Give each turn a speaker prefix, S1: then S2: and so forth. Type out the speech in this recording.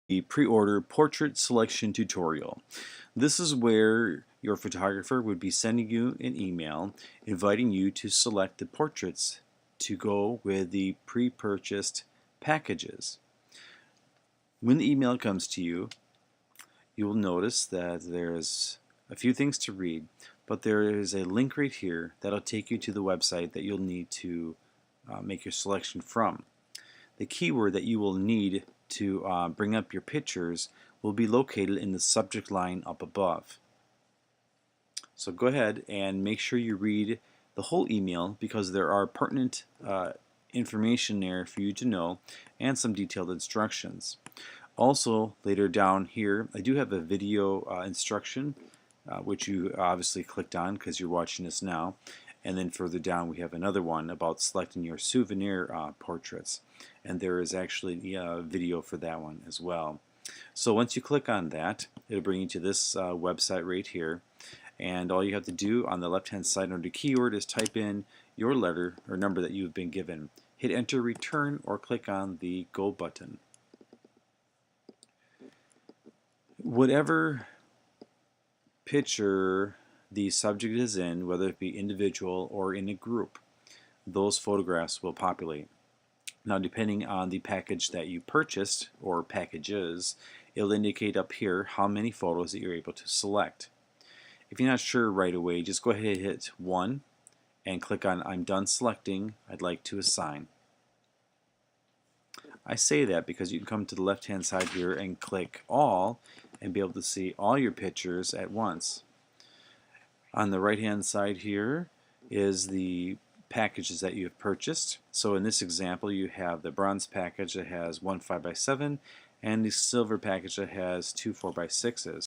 S1: The pre-order portrait selection tutorial. This is where your photographer would be sending you an email inviting you to select the portraits to go with the pre-purchased packages. When the email comes to you, you will notice that there's a few things to read, but there is a link right here that'll take you to the website that you'll need to make your selection from. The keyword that you will need to bring up your pictures will be located in the subject line up above. So go ahead and make sure you read the whole email because there are pertinent information there for you to know and some detailed instructions. Also, later down here, I do have a video instruction which you obviously clicked on because you're watching this now. And then further down we have another one about selecting your souvenir portraits, and there is actually a video for that one as well. So once you click on that, it'll bring you to this website right here, and all you have to do on the left hand side under keyword is type in your letter or number that you've been given. Hit enter, return, or click on the go button. Whatever picture the subject is in, whether it be individual or in a group, those photographs will populate. Now, depending on the package that you purchased or packages, it'll indicate up here how many photos that you're able to select. If you're not sure right away, just go ahead and hit 1 and click on I'm done selecting, I'd like to assign. I say that because you can come to the left hand side here and click all and be able to see all your pictures at once. On the right hand side here is the packages that you have purchased. So in this example you have the bronze package that has one 5x7 and the silver package that has two 4x6s.